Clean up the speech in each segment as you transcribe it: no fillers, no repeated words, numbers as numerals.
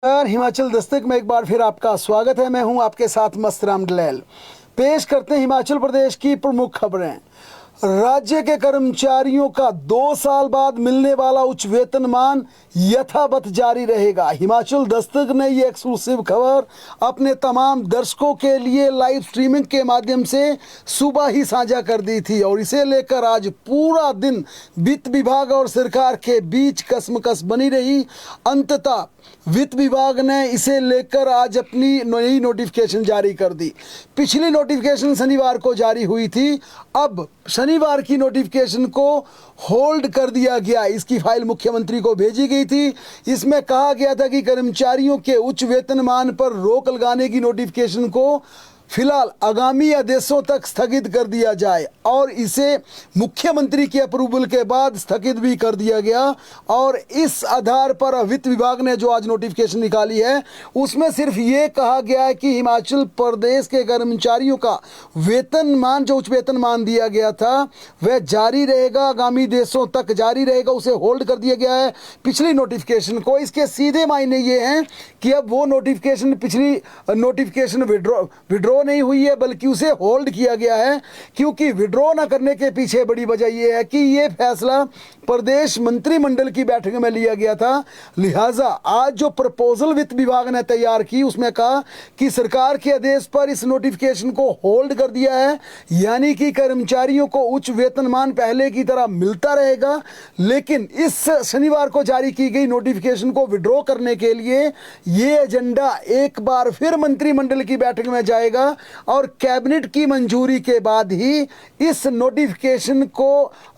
हिमाचल दस्तक में एक बार फिर आपका स्वागत है। मैं हूं आपके साथ मस्त राम डलैल। पेश करते हैं हिमाचल प्रदेश की प्रमुख खबरें। राज्य के कर्मचारियों का 2 साल बाद मिलने वाला उच्च वेतनमान यथावत जारी रहेगा। हिमाचल दस्तक ने ये एक्सक्लूसिव खबर अपने तमाम दर्शकों के लिए लाइव स्ट्रीमिंग के माध्यम से सुबह ही साझा कर दी थी और इसे लेकर आज पूरा दिन वित्त विभाग और सरकार के बीच कसमकस बनी रही। अंततः वित्त विभाग ने इसे लेकर आज अपनी नई नोटिफिकेशन जारी कर दी। पिछली नोटिफिकेशन शनिवार को जारी हुई थी, अब शनिवार की नोटिफिकेशन को होल्ड कर दिया गया। इसकी फाइल मुख्यमंत्री को भेजी गई थी। इसमें कहा गया था कि कर्मचारियों के उच्च वेतनमान पर रोक लगाने की नोटिफिकेशन को फिलहाल आगामी आदेशों तक स्थगित कर दिया जाए और इसे मुख्यमंत्री के अप्रूवल के बाद स्थगित भी कर दिया गया। और इस आधार पर वित्त विभाग ने जो आज नोटिफिकेशन निकाली है उसमें सिर्फ ये कहा गया है कि हिमाचल प्रदेश के कर्मचारियों का वेतनमान, जो उच्च वेतनमान दिया गया था वह जारी रहेगा, आगामी आदेशों तक जारी रहेगा, उसे होल्ड कर दिया गया है पिछली नोटिफिकेशन को। इसके सीधे मायने ये हैं कि अब वो नोटिफिकेशन, पिछली नोटिफिकेशन विड्रॉ नहीं हुई है बल्कि उसे होल्ड किया गया है, क्योंकि विड्रॉ न करने के पीछे बड़ी वजह यह है कि ये फैसला प्रदेश मंत्रिमंडल की बैठक में लिया गया था। लिहाजा आज जो प्रपोजल वित्त विभाग ने तैयार की उसमें कहा कि सरकार के आदेश पर इस नोटिफिकेशन को होल्ड कर दिया है, यानी कि कर्मचारियों को उच्च वेतनमान पहले की तरह मिलता रहेगा। लेकिन इस शनिवार को जारी की गई नोटिफिकेशन को विड्रॉ करने के लिए ये एजेंडा एक बार फिर मंत्रिमंडल की बैठक में जाएगा और कैबिनेट की मंजूरी के बाद ही इस नोटिफिकेशन को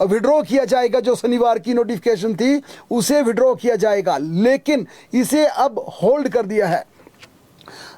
विड्रॉ किया जाएगा। जो शनिवार की नोटिफिकेशन थी उसे विड्रॉ किया जाएगा, लेकिन इसे अब होल्ड कर दिया है।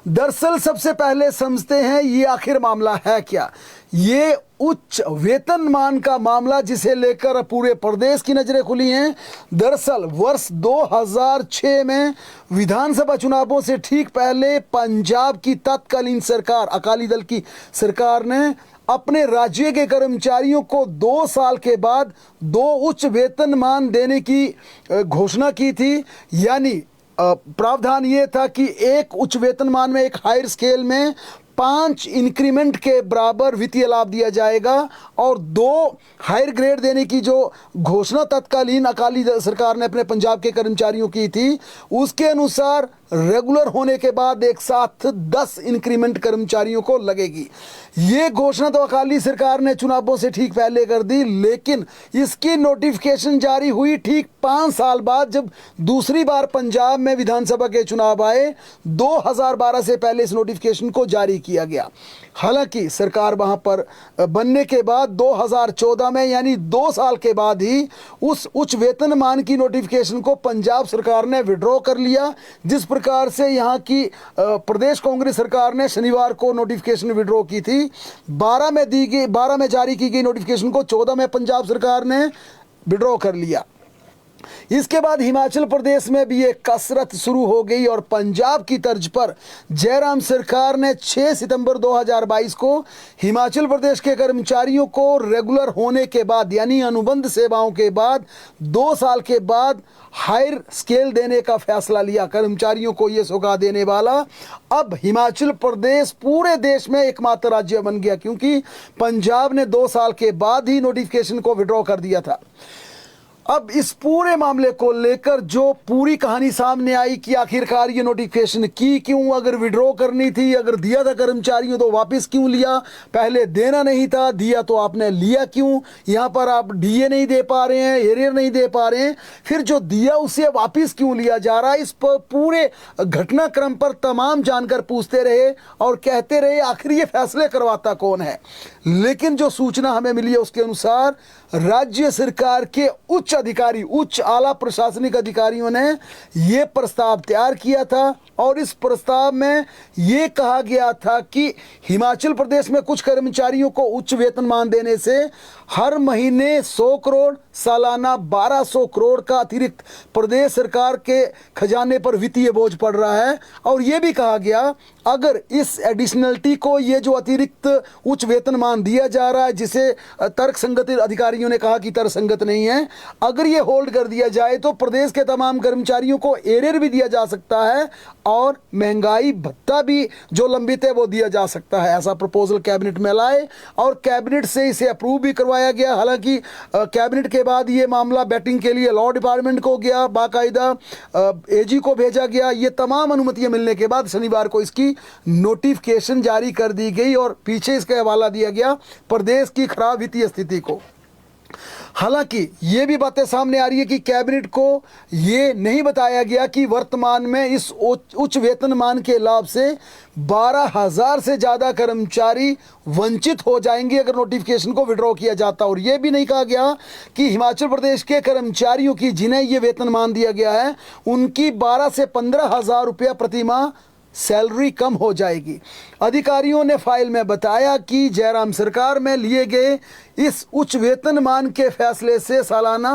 दरअसल सबसे पहले समझते हैं ये आखिर मामला है क्या। ये उच्च वेतनमान का मामला जिसे लेकर पूरे प्रदेश की नजरें खुली हैं। दरअसल वर्ष 2006 में विधानसभा चुनावों से ठीक पहले पंजाब की तत्कालीन सरकार, अकाली दल की सरकार ने अपने राज्य के कर्मचारियों को 2 साल के बाद 2 उच्च वेतनमान देने की घोषणा की थी। यानी प्रावधान ये था कि एक उच्च वेतनमान में, एक हायर स्केल में 5 इंक्रीमेंट के बराबर वित्तीय लाभ दिया जाएगा और 2 हायर ग्रेड देने की जो घोषणा तत्कालीन अकाली सरकार ने अपने पंजाब के कर्मचारियों की थी, उसके अनुसार रेगुलर होने के बाद एक साथ 10 इंक्रीमेंट कर्मचारियों को लगेगी। ये घोषणा तो अकाली सरकार ने चुनावों से ठीक पहले कर दी, लेकिन इसकी नोटिफिकेशन जारी हुई ठीक 5 साल बाद, जब दूसरी बार पंजाब में विधानसभा के चुनाव आए। 2012 से पहले इस नोटिफिकेशन को जारी किया गया। हालांकि सरकार वहां पर बनने के बाद 2014 में, यानी 2 साल के बाद ही उस उच्च वेतनमान की नोटिफिकेशन को पंजाब सरकार ने विड्रॉ कर लिया। जिस प्रकार से यहाँ की प्रदेश कांग्रेस सरकार ने शनिवार को नोटिफिकेशन विड्रॉ की थी, 12 में जारी की गई नोटिफिकेशन को 14 में पंजाब सरकार ने विड्रॉ कर लिया। इसके बाद हिमाचल प्रदेश में भी एक कसरत शुरू हो गई और पंजाब की तर्ज पर जयराम सरकार ने 6 सितंबर 2022 को हिमाचल प्रदेश के कर्मचारियों को रेगुलर होने के बाद, यानी अनुबंध सेवाओं के बाद 2 साल के बाद हायर स्केल देने का फैसला लिया, कर्मचारियों को ये सौगात देने वाला। अब हिमाचल प्रदेश पूरे देश में एकमात्र राज्य बन गया, क्योंकि पंजाब ने 2 साल के बाद ही नोटिफिकेशन को विड्रॉ कर दिया था। अब इस पूरे मामले को लेकर जो पूरी कहानी सामने आई कि आखिरकार ये नोटिफिकेशन की क्यों, अगर विड्रॉ करनी थी, अगर दिया था कर्मचारियों तो वापस क्यों लिया, पहले देना नहीं था, दिया तो आपने लिया क्यों, यहाँ पर आप डीए नहीं दे पा रहे हैं, एरियर नहीं दे पा रहे हैं, फिर जो दिया उसे वापस क्यों लिया जा रहा है। इस पर पूरे घटनाक्रम पर तमाम जानकर पूछते रहे और कहते रहे आखिर ये फैसले करवाता कौन है। लेकिन जो सूचना हमें मिली है उसके अनुसार राज्य सरकार के उच्च अधिकारी, उच्च आला प्रशासनिक अधिकारियों ने यह प्रस्ताव तैयार किया था और इस प्रस्ताव में यह कहा गया था कि हिमाचल प्रदेश में कुछ कर्मचारियों को उच्च वेतनमान देने से हर महीने 100 करोड़, सालाना 1200 करोड़ का अतिरिक्त प्रदेश सरकार के खजाने पर वित्तीय बोझ पड़ रहा है। और यह भी कहा गया अगर इस एडिशनलिटी को, ये जो अतिरिक्त उच्च वेतनमान दिया जा रहा है जिसे तर्कसंगत अधिकारियों ने कहा कि तर्कसंगत नहीं है, अगर ये होल्ड कर दिया जाए तो प्रदेश के तमाम कर्मचारियों को एरियर भी दिया जा सकता है और महंगाई भत्ता भी जो लंबित है वो दिया जा सकता है। ऐसा प्रपोजल कैबिनेट में लाए और कैबिनेट से इसे अप्रूव भी करवाया गया। हालांकि कैबिनेट के बाद ये मामला बैटिंग के लिए लॉ डिपार्टमेंट को गया, बाकायदा एजी को भेजा गया। ये तमाम अनुमतियां मिलने के बाद शनिवार को इसकी नोटिफिकेशन जारी कर दी गई और पीछे इसका हवाला दिया गया प्रदेश की खराब वित्तीय स्थिति को। हालांकि ये भी बातें सामने आ रही है कि कैबिनेट को ये नहीं बताया गया कि वर्तमान में इस उच्च वेतनमान के लाभ से 12,000 से ज़्यादा कर्मचारी वंचित हो जाएंगे अगर नोटिफिकेशन को विड्रॉ किया जाता। और ये भी नहीं कहा गया कि हिमाचल प्रदेश के कर्मचारियों की जिन्हें ये वेतनमान दिया गया है उनकी 12 से 15,000 रुपया प्रतिमाह सैलरी कम हो जाएगी। अधिकारियों ने फाइल में बताया कि जयराम सरकार में लिए गए इस उच्च वेतनमान के फैसले से सालाना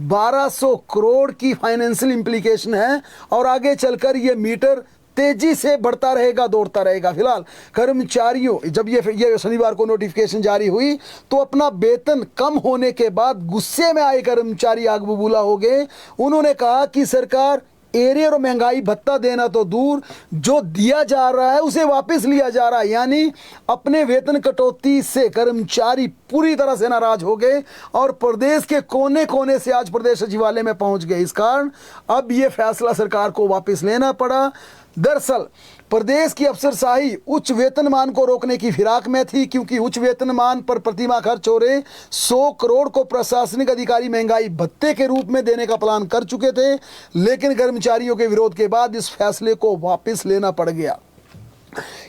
1200 करोड़ की फाइनेंशियल इंप्लीकेशन है और आगे चलकर ये मीटर तेजी से बढ़ता रहेगा, दौड़ता रहेगा। फिलहाल कर्मचारियों जब ये शनिवार को नोटिफिकेशन जारी हुई तो अपना वेतन कम होने के बाद गुस्से में आए कर्मचारी आग बबूला हो गए। उन्होंने कहा कि सरकार एरियर और महंगाई भत्ता देना तो दूर, जो दिया जा रहा है उसे वापस लिया जा रहा है। यानी अपने वेतन कटौती से कर्मचारी पूरी तरह से नाराज हो गए और प्रदेश के कोने कोने से आज प्रदेश सचिवालय में पहुंच गए। इस कारण अब ये फैसला सरकार को वापस लेना पड़ा। दरअसल प्रदेश की अफसरशाही उच्च वेतनमान को रोकने की फिराक में थी, क्योंकि उच्च वेतनमान पर प्रतिमाह खर्च हो रहे 100 करोड़ को प्रशासनिक अधिकारी महंगाई भत्ते के रूप में देने का प्लान कर चुके थे, लेकिन कर्मचारियों के विरोध के बाद इस फैसले को वापस लेना पड़ गया।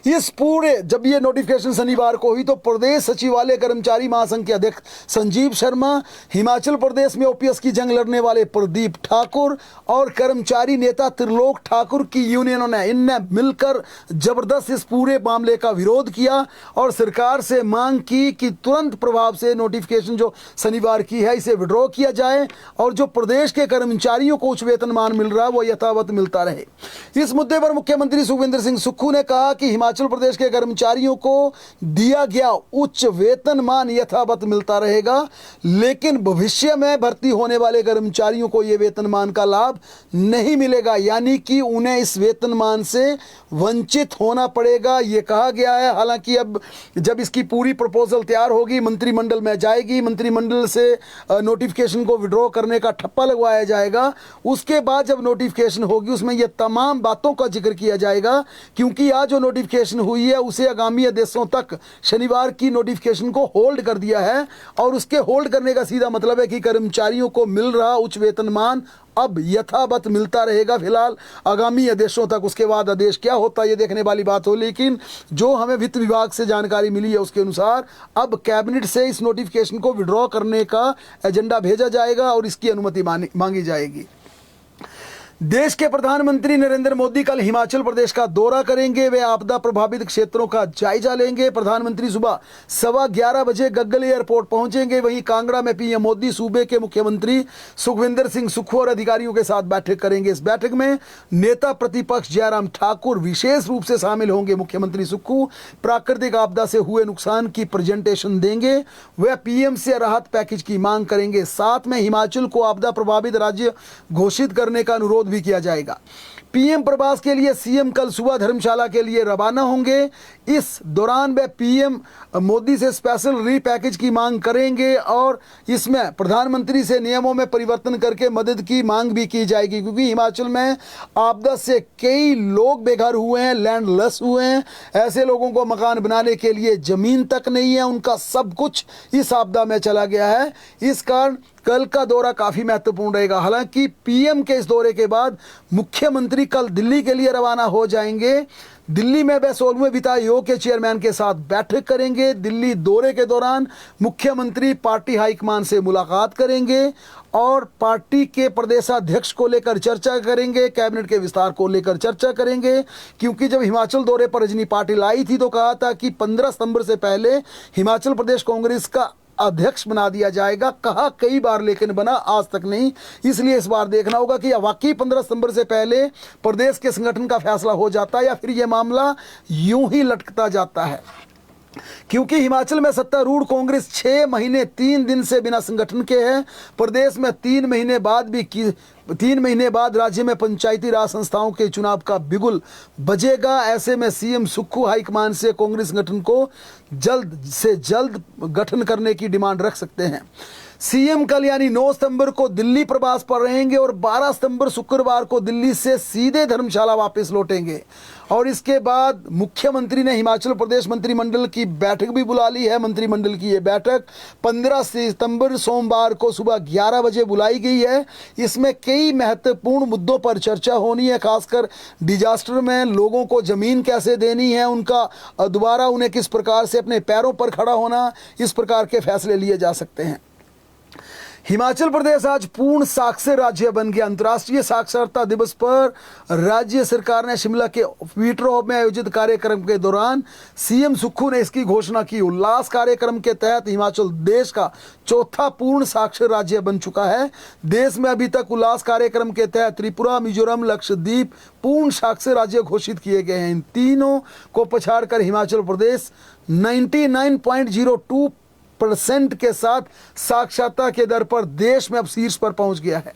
इस पूरे जब ये नोटिफिकेशन शनिवार को हुई तो प्रदेश सचिवालय कर्मचारी महासंघ के अध्यक्ष संजीव शर्मा, हिमाचल प्रदेश में ओपीएस की जंग लड़ने वाले प्रदीप ठाकुर और कर्मचारी नेता त्रिलोक ठाकुर की यूनियनों ने इनने मिलकर जबरदस्त इस पूरे मामले का विरोध किया और सरकार से मांग की कि तुरंत प्रभाव से नोटिफिकेशन जो शनिवार की है इसे विड्रॉ किया जाए और जो प्रदेश के कर्मचारियों को उच्च वेतनमान मिल रहा है वो यथावत मिलता रहे। इस मुद्दे पर मुख्यमंत्री सुखविंदर सिंह सुक्खू ने कहा कि हिमाचल प्रदेश के कर्मचारियों को दिया गया उच्च वेतनमान यथावत मिलता रहेगा, लेकिन भविष्य में भर्ती होने वाले कर्मचारियों को यह वेतनमान का लाभ नहीं मिलेगा, यानी कि उन्हें इस वेतनमान से वंचित होना पड़ेगा, ये कहा गया है। हालांकि अब जब इसकी पूरी प्रपोजल तैयार होगी, मंत्रिमंडल में जाएगी, मंत्रिमंडल से नोटिफिकेशन को विड्रॉ करने का ठप्पा लगवाया जाएगा, उसके बाद जब नोटिफिकेशन होगी उसमें यह तमाम बातों का जिक्र किया जाएगा, क्योंकि आज जो नोटिफिकेशन हुई है उसे आगामी आदेशों तक शनिवार की नोटिफिकेशन को होल्ड कर दिया है और उसके होल्ड करने का सीधा मतलब है कि कर्मचारियों को मिल रहा उच्च वेतनमान अब यथावत मिलता रहेगा फिलहाल आगामी आदेशों तक। उसके बाद आदेश क्या होता है ये देखने वाली बात हो, लेकिन जो हमें वित्त विभाग से जानकारी मिली है उसके अनुसार अब कैबिनेट से इस नोटिफिकेशन को विड्रॉ करने का एजेंडा भेजा जाएगा और इसकी अनुमति मांगी जाएगी। देश के प्रधानमंत्री नरेंद्र मोदी कल हिमाचल प्रदेश का दौरा करेंगे। वे आपदा प्रभावित क्षेत्रों का जायजा लेंगे। प्रधानमंत्री सुबह 11:15 बजे गग्गल एयरपोर्ट पहुंचेंगे। वहीं कांगड़ा में पीएम मोदी सूबे के मुख्यमंत्री सुखविंदर सिंह सुक्खू और अधिकारियों के साथ बैठक करेंगे। इस बैठक में नेता प्रतिपक्ष जयराम ठाकुर विशेष रूप से शामिल होंगे। मुख्यमंत्री सुक्खू प्राकृतिक आपदा से हुए नुकसान की प्रेजेंटेशन देंगे। वह पीएम से राहत पैकेज की मांग करेंगे। साथ में हिमाचल को आपदा प्रभावित राज्य घोषित करने का अनुरोध भी किया जाएगा। पीएम प्रवास के लिए सीएम कल सुबह धर्मशाला के लिए रवाना होंगे। इस दौरान वे पीएम मोदी से स्पेशल री पैकेज की मांग करेंगे और इसमें प्रधानमंत्री से नियमों में परिवर्तन करके मदद की मांग भी की जाएगी, क्योंकि हिमाचल में आपदा से कई लोग बेघर हुए हैं, लैंडलेस हुए हैं। ऐसे लोगों को मकान बनाने के लिए जमीन तक नहीं है, उनका सब कुछ इस आपदा में चला गया है। इस कारण कल का दौरा काफ़ी महत्वपूर्ण रहेगा। हालांकि पीएम के इस दौरे के बाद मुख्यमंत्री कल दिल्ली के लिए रवाना हो जाएंगे। दिल्ली में वे 16वें वित्त आयोग के चेयरमैन के साथ बैठक करेंगे। दिल्ली दौरे के दौरान मुख्यमंत्री पार्टी हाईकमान से मुलाकात करेंगे और पार्टी के प्रदेशाध्यक्ष को लेकर चर्चा करेंगे, कैबिनेट के विस्तार को लेकर चर्चा करेंगे। क्योंकि जब हिमाचल दौरे पर रजनी पाटिल आई थी तो कहा था कि 15 सितंबर से पहले हिमाचल प्रदेश कांग्रेस का अध्यक्ष बना दिया जाएगा। कहा कई बार लेकिन बना आज तक नहीं। इसलिए इस बार देखना होगा कि वाकई 15 सितंबर से पहले प्रदेश के संगठन का फैसला हो जाता है या फिर यह मामला यूं ही लटकता जाता है। क्योंकि हिमाचल में सत्तारूढ़ कांग्रेस 6 महीने 3 दिन से बिना संगठन के है। प्रदेश में 3 महीने बाद राज्य में पंचायती राज संस्थाओं के चुनाव का बिगुल बजेगा। ऐसे में सीएम सुक्खू हाईकमान से कांग्रेस संगठन को जल्द से जल्द गठन करने की डिमांड रख सकते हैं। सीएम कल यानी 9 सितंबर को दिल्ली प्रवास पर रहेंगे और 12 सितंबर शुक्रवार को दिल्ली से सीधे धर्मशाला वापस लौटेंगे। और इसके बाद मुख्यमंत्री ने हिमाचल प्रदेश मंत्रिमंडल की बैठक भी बुला ली है। मंत्रिमंडल की ये बैठक 15 सितंबर सोमवार को सुबह 11 बजे बुलाई गई है। इसमें कई महत्वपूर्ण मुद्दों पर चर्चा होनी है, खासकर डिजास्टर में लोगों को ज़मीन कैसे देनी है, उनका दोबारा उन्हें किस प्रकार से अपने पैरों पर खड़ा होना, इस प्रकार के फैसले लिए जा सकते हैं। हिमाचल प्रदेश आज पूर्ण साक्षर राज्य बन गया। अंतर्राष्ट्रीय साक्षरता दिवस पर राज्य सरकार ने शिमला के पीटरहॉफ में आयोजित कार्यक्रम के दौरान सीएम सुक्खू ने इसकी घोषणा की। उल्लास कार्यक्रम के तहत हिमाचल देश का चौथा पूर्ण साक्षर राज्य बन चुका है। देश में अभी तक उल्लास कार्यक्रम के तहत त्रिपुरा, मिजोरम, लक्षद्वीप पूर्ण साक्षर राज्य घोषित किए गए हैं। इन तीनों को पछाड़कर हिमाचल प्रदेश 99.02% के साथ साक्षरता के दर पर देश में अब शीर्ष पर पहुंच गया है।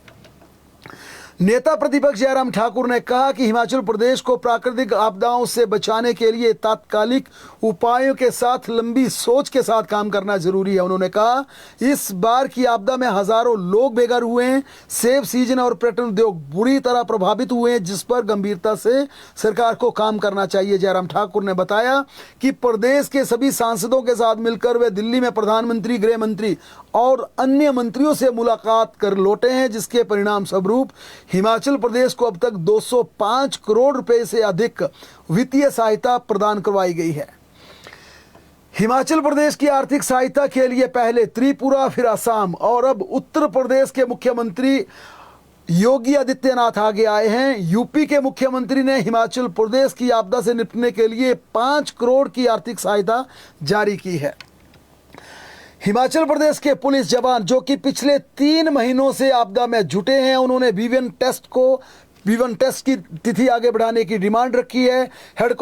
नेता प्रतिपक्ष जयराम ठाकुर ने कहा कि हिमाचल प्रदेश को प्राकृतिक आपदाओं से बचाने के लिए तात्कालिक उपायों के साथ लंबी सोच के साथ काम करना जरूरी है। उन्होंने कहा इस बार की आपदा में हजारों लोग बेघर हुए हैं। सेब सीजन और पर्यटन उद्योग बुरी तरह प्रभावित हुए हैं, जिस पर गंभीरता से सरकार को काम करना चाहिए। जयराम ठाकुर ने बताया कि प्रदेश के सभी सांसदों के साथ मिलकर वे दिल्ली में प्रधानमंत्री, गृह मंत्री और अन्य मंत्रियों से मुलाकात कर लौटे हैं, जिसके परिणाम स्वरूप हिमाचल प्रदेश को अब तक 205 करोड़ रुपए से अधिक वित्तीय सहायता प्रदान करवाई गई है। हिमाचल प्रदेश की आर्थिक सहायता के लिए पहले त्रिपुरा, फिर असम और अब उत्तर प्रदेश के मुख्यमंत्री योगी आदित्यनाथ आगे आए हैं। यूपी के मुख्यमंत्री ने हिमाचल प्रदेश की आपदा से निपटने के लिए 5 करोड़ की आर्थिक सहायता जारी की है। हिमाचल प्रदेश के पुलिस जवान जो कि पिछले 3 महीनों से आपदा में जुटे हैं, उन्होंने V1 टेस्ट की तिथि आगे बढ़ाने की डिमांड रखी है। हेड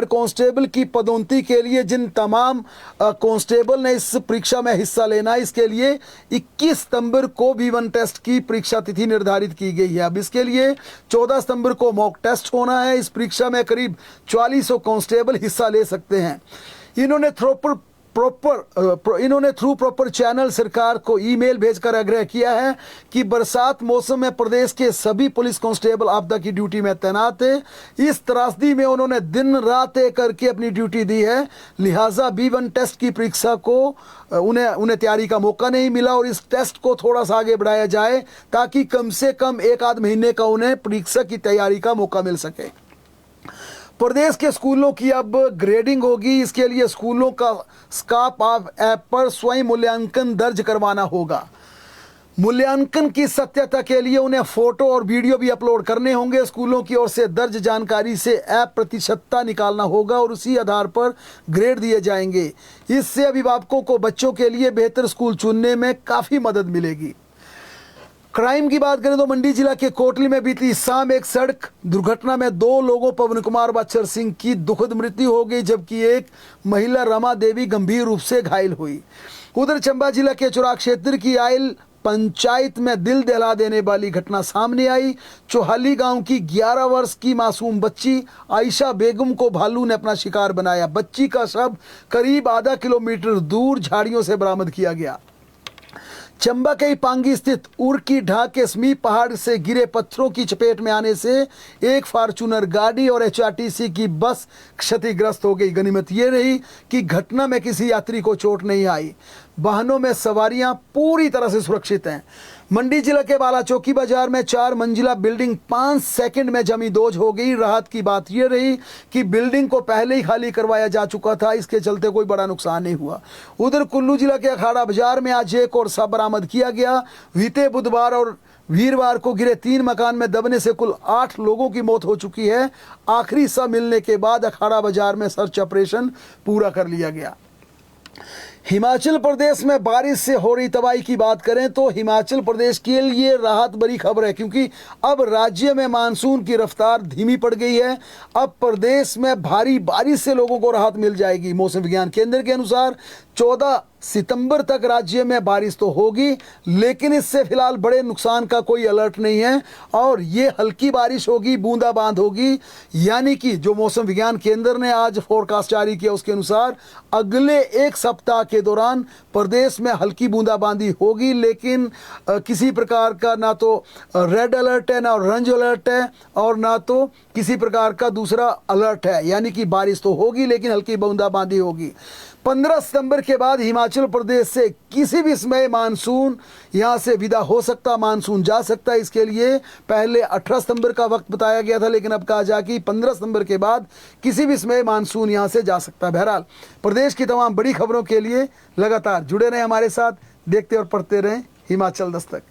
कांस्टेबल की पदोन्नति के लिए जिन तमाम कांस्टेबल ने इस परीक्षा में हिस्सा लेना है, इसके लिए 21 सितंबर को V1 टेस्ट की परीक्षा तिथि निर्धारित की गई है। अब इसके लिए 14 सितंबर को मॉक टेस्ट होना है। इस परीक्षा में करीब 4400 कांस्टेबल हिस्सा ले सकते हैं। इन्होंने थ्रू प्रॉपर चैनल सरकार को ईमेल भेजकर आग्रह किया है कि बरसात मौसम में प्रदेश के सभी पुलिस कांस्टेबल आपदा की ड्यूटी में तैनात है। इस त्रासदी में उन्होंने दिन रात एक करके अपनी ड्यूटी दी है, लिहाजा V1 टेस्ट की परीक्षा को उन्हें तैयारी का मौका नहीं मिला और इस टेस्ट को थोड़ा सा आगे बढ़ाया जाए ताकि कम से कम 1 आध महीने का उन्हें परीक्षा की तैयारी का मौका मिल सके। प्रदेश के स्कूलों की अब ग्रेडिंग होगी। इसके लिए स्कूलों का स्काप ऐप पर स्वयं मूल्यांकन दर्ज करवाना होगा। मूल्यांकन की सत्यता के लिए उन्हें फोटो और वीडियो भी अपलोड करने होंगे। स्कूलों की ओर से दर्ज जानकारी से ऐप प्रतिशतता निकालना होगा और उसी आधार पर ग्रेड दिए जाएंगे। इससे अभिभावकों को बच्चों के लिए बेहतर स्कूल चुनने में काफ़ी मदद मिलेगी। क्राइम की बात करें तो मंडी जिला के कोटली में बीती शाम एक सड़क दुर्घटना में 2 लोगों पवन कुमार व अक्षर सिंह की दुखद मृत्यु हो गई, जबकि एक महिला रमा देवी गंभीर रूप से घायल हुई। उधर चंबा जिला के चुराग क्षेत्र की आयल पंचायत में दिल दहला देने वाली घटना सामने आई। चोहाली गांव की 11 वर्ष की मासूम बच्ची आयशा बेगम को भालू ने अपना शिकार बनाया। बच्ची का शव करीब आधा किलोमीटर दूर झाड़ियों से बरामद किया गया। चंबा के पांगी स्थित उर्की ढाक के समीप पहाड़ से गिरे पत्थरों की चपेट में आने से एक फॉर्चूनर गाड़ी और HRTC की बस क्षतिग्रस्त हो गई। गनीमत ये रही कि घटना में किसी यात्री को चोट नहीं आई। वाहनों में सवारियां पूरी तरह से सुरक्षित हैं। मंडी जिला के बालाचौकी बाजार में 4 मंजिला बिल्डिंग 5 सेकंड में जमी दोज हो गई। राहत की बात यह रही कि बिल्डिंग को पहले ही खाली करवाया जा चुका था, इसके चलते कोई बड़ा नुकसान नहीं हुआ। उधर कुल्लू जिला के अखाड़ा बाजार में आज एक और शव बरामद किया गया। बीते बुधवार और वीरवार को गिरे 3 मकान में दबने से कुल 8 लोगों की मौत हो चुकी है। आखिरी शव मिलने के बाद अखाड़ा बाजार में सर्च ऑपरेशन पूरा कर लिया गया। हिमाचल प्रदेश में बारिश से हो रही तबाही की बात करें तो हिमाचल प्रदेश के लिए राहत भरी खबर है, क्योंकि अब राज्य में मानसून की रफ्तार धीमी पड़ गई है। अब प्रदेश में भारी बारिश से लोगों को राहत मिल जाएगी। मौसम विज्ञान केंद्र के अनुसार 14 सितंबर तक राज्य में बारिश तो होगी, लेकिन इससे फिलहाल बड़े नुकसान का कोई अलर्ट नहीं है और ये हल्की बारिश होगी, बूंदाबांद होगी। यानी कि जो मौसम विज्ञान केंद्र ने आज फोरकास्ट जारी किया उसके अनुसार अगले एक सप्ताह के दौरान प्रदेश में हल्की बूंदाबांदी होगी, लेकिन किसी प्रकार का ना तो रेड अलर्ट है, ना ऑरेंज अलर्ट है और ना तो किसी प्रकार का दूसरा अलर्ट है। यानी कि बारिश तो होगी लेकिन हल्की बूंदाबांदी होगी। 15 सितंबर के बाद हिमाचल प्रदेश से किसी भी समय मानसून यहाँ से विदा हो सकता, मानसून जा सकता है। इसके लिए पहले 18 सितंबर का वक्त बताया गया था, लेकिन अब कहा जा कि 15 सितंबर के बाद किसी भी समय मानसून यहाँ से जा सकता है। बहरहाल प्रदेश की तमाम बड़ी खबरों के लिए लगातार जुड़े रहें हमारे साथ, देखते और पढ़ते रहें हिमाचल दस्तक।